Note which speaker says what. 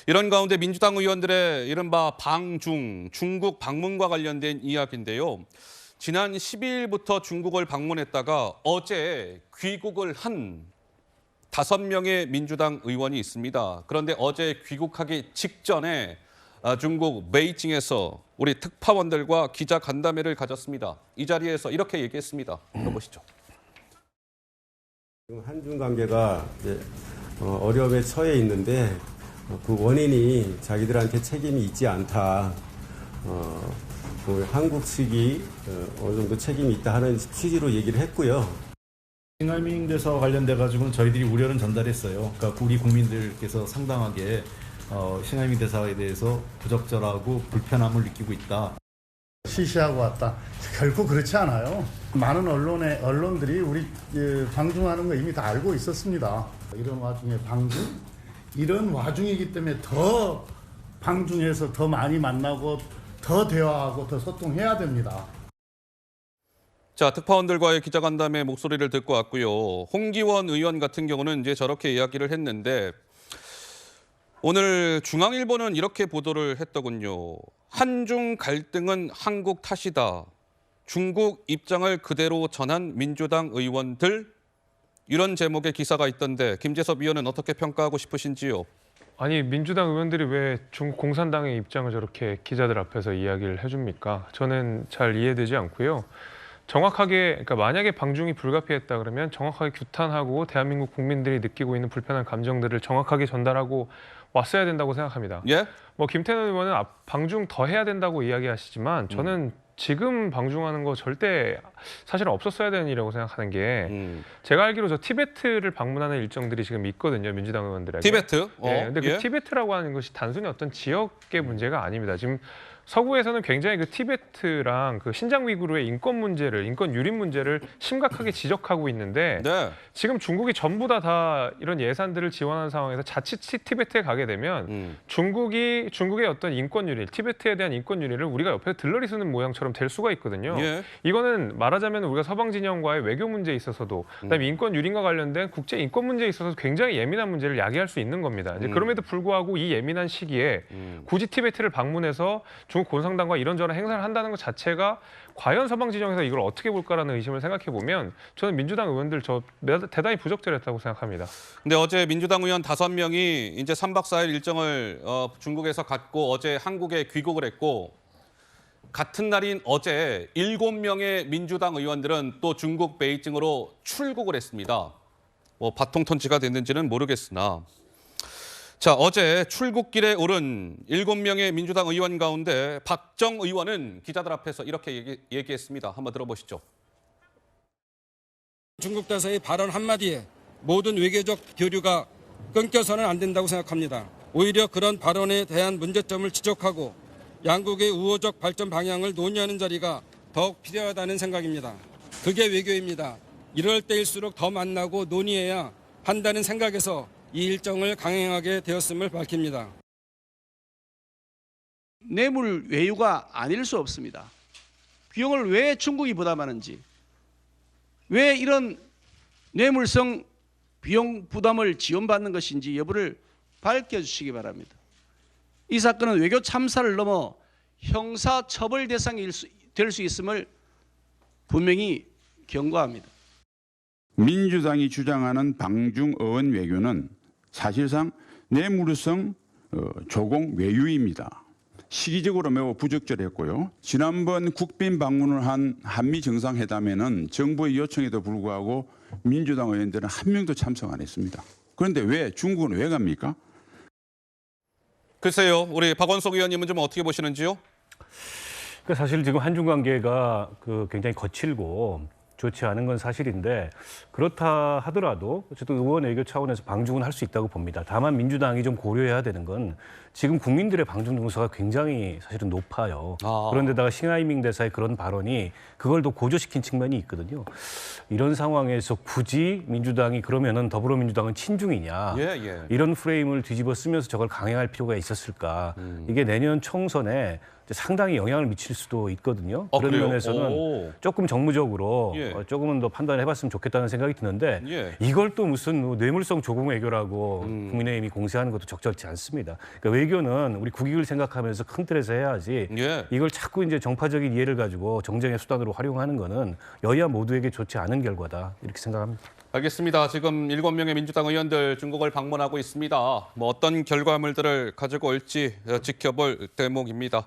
Speaker 1: 이런 가운데 민주당 의원들의 이른바 방중, 중국 방문과 관련된 이야기인데요. 지난 12일부터 중국을 방문했다가 어제 귀국을 한 5명의 민주당 의원이 있습니다. 그런데 어제 귀국하기 직전에 중국 베이징에서 우리 특파원들과 기자 간담회를 가졌습니다. 이 자리에서 이렇게 얘기했습니다. 들어보시죠.
Speaker 2: 한중 관계가 이제 어려움에 처해 있는데 그 원인이 자기들한테 책임이 있지 않다. 한국 측이 어느 정도 책임이 있다 하는 취지로 얘기를 했고요.
Speaker 3: 싱하이밍 대사와 관련돼 가지고는 저희들이 우려는 전달했어요. 그러니까 우리 국민들께서 상당하게 싱하이밍 대사에 대해서 부적절하고 불편함을 느끼고 있다.
Speaker 4: 시시하고 왔다. 결코 그렇지 않아요. 많은 언론들이 우리 방중하는 거 이미 다 알고 있었습니다. 이런 와중에 방중? 이런 와중이기 때문에 더 방중해서 더 많이 만나고 더 대화하고 더 소통해야 됩니다.
Speaker 1: 자, 특파원들과의 기자간담회 목소리를 듣고 왔고요. 홍기원 의원 같은 경우는 이제 저렇게 이야기를 했는데 오늘 중앙일보는 이렇게 보도를 했더군요. 한중 갈등은 한국 탓이다. 중국 입장을 그대로 전한 민주당 의원들. 이런 제목의 기사가 있던데 김재섭 위원은 어떻게 평가하고 싶으신지요?
Speaker 5: 아니 민주당 의원들이 왜 중국 공산당의 입장을 저렇게 기자들 앞에서 이야기를 해줍니까? 저는 잘 이해되지 않고요. 정확하게 그러니까 만약에 방중이 불가피했다 그러면 정확하게 규탄하고 대한민국 국민들이 느끼고 있는 불편한 감정들을 정확하게 전달하고 왔어야 된다고 생각합니다.
Speaker 1: 예?
Speaker 5: 뭐 김태년 의원은 방중 더 해야 된다고 이야기하시지만 저는 지금 방중하는 거 절대 사실은 없었어야 되는 일이라고 생각하는 게 제가 알기로 저 티베트를 방문하는 일정들이 지금 있거든요. 민주당 의원들에게.
Speaker 1: 티베트?
Speaker 5: 네, 근데
Speaker 1: 예?
Speaker 5: 그 티베트라고 하는 것이 단순히 어떤 지역의 문제가 아닙니다. 지금 서구에서는 굉장히 그 티베트랑 그 신장 위구르의 인권 문제를, 인권 유린 문제를 심각하게 지적하고 있는데
Speaker 1: 네.
Speaker 5: 지금 중국이 전부 다 이런 예산들을 지원하는 상황에서 자칫 티베트에 가게 되면 중국의 어떤 인권 유린, 티베트에 대한 인권 유린을 우리가 옆에서 들러리 쓰는 모양처럼 될 수가 있거든요.
Speaker 1: 예.
Speaker 5: 이거는 말하자면 우리가 서방 진영과의 외교 문제에 있어서도 그다음에 인권 유린과 관련된 국제 인권 문제에 있어서 굉장히 예민한 문제를 야기할 수 있는 겁니다. 이제 그럼에도 불구하고 이 예민한 시기에 굳이 티베트를 방문해서 중국 공산당과 이런저런 행사를 한다는 것 자체가 과연 서방 진영에서 이걸 어떻게 볼까라는 의심을 생각해 보면 저는 민주당 의원들 대단히 부적절했다고 생각합니다.
Speaker 1: 근데 어제 민주당 의원 5명이 이제 3박 4일 일정을 중국에서 갖고 어제 한국에 귀국을 했고 같은 날인 어제 7명의 민주당 의원들은 또 중국 베이징으로 출국을 했습니다. 뭐 바통턴치가 됐는지는 모르겠으나 자, 어제 출국길에 오른 7명의 민주당 의원 가운데 박정 의원은 기자들 앞에서 이렇게 얘기했습니다. 한번 들어보시죠.
Speaker 6: 중국 대사의 발언 한마디에 모든 외교적 교류가 끊겨서는 안 된다고 생각합니다. 오히려 그런 발언에 대한 문제점을 지적하고 양국의 우호적 발전 방향을 논의하는 자리가 더욱 필요하다는 생각입니다. 그게 외교입니다. 이럴 때일수록 더 만나고 논의해야 한다는 생각에서 이 일정을 강행하게 되었음을 밝힙니다.
Speaker 7: 뇌물 외유가 아닐 수 없습니다. 비용을 왜 중국이 부담하는지, 왜 이런 뇌물성 비용 부담을 지원받는 것인지 여부를 밝혀주시기 바랍니다. 이 사건은 외교 참사를 넘어 형사 처벌 대상이 될 수 있음을 분명히 경고합니다.
Speaker 8: 민주당이 주장하는 방중 어원 외교는 사실상 뇌물성 조공 외유입니다. 시기적으로 매우 부적절했고요. 지난번 국빈 방문을 한 한미 정상회담에는 정부의 요청에도 불구하고 민주당 의원들은 한 명도 참석 안 했습니다. 그런데 왜 중국은 왜 갑니까?
Speaker 1: 글쎄요. 우리 박원석 의원님은 좀 어떻게 보시는지요?
Speaker 9: 사실 지금 한중 관계가 굉장히 거칠고 좋지 않은 건 사실인데 그렇다 하더라도 어쨌든 의원 외교 차원에서 방중은 할 수 있다고 봅니다. 다만 민주당이 좀 고려해야 되는 건 지금 국민들의 방중 정서가 굉장히 사실은 높아요. 그런데다가 싱하이밍 대사의 그런 발언이 그걸 더 고조시킨 측면이 있거든요. 이런 상황에서 굳이 민주당이 그러면은 더불어민주당은 친중이냐 이런 프레임을 뒤집어 쓰면서 저걸 강행할 필요가 있었을까. 이게 내년 총선에 이제 상당히 영향을 미칠 수도 있거든요. 그런
Speaker 1: 그래요?
Speaker 9: 면에서는
Speaker 1: 오.
Speaker 9: 조금 정무적으로
Speaker 1: 예.
Speaker 9: 조금은 더 판단을 해봤으면 좋겠다는 생각이 드는데
Speaker 1: 예.
Speaker 9: 이걸 또 무슨 뭐 뇌물성 조공 외교라고 국민의힘이 공세하는 것도 적절치 않습니다. 그러니까 외교는 우리 국익을 생각하면서 큰 틀에서 해야지
Speaker 1: 예.
Speaker 9: 이걸 자꾸 이제 정파적인 이해를 가지고 정쟁의 수단으로 활용하는 거는 여야 모두에게 좋지 않은 결과다 이렇게 생각합니다.
Speaker 1: 알겠습니다. 지금 7명의 민주당 의원들 중국을 방문하고 있습니다. 뭐 어떤 결과물들을 가지고 올지 지켜볼 대목입니다.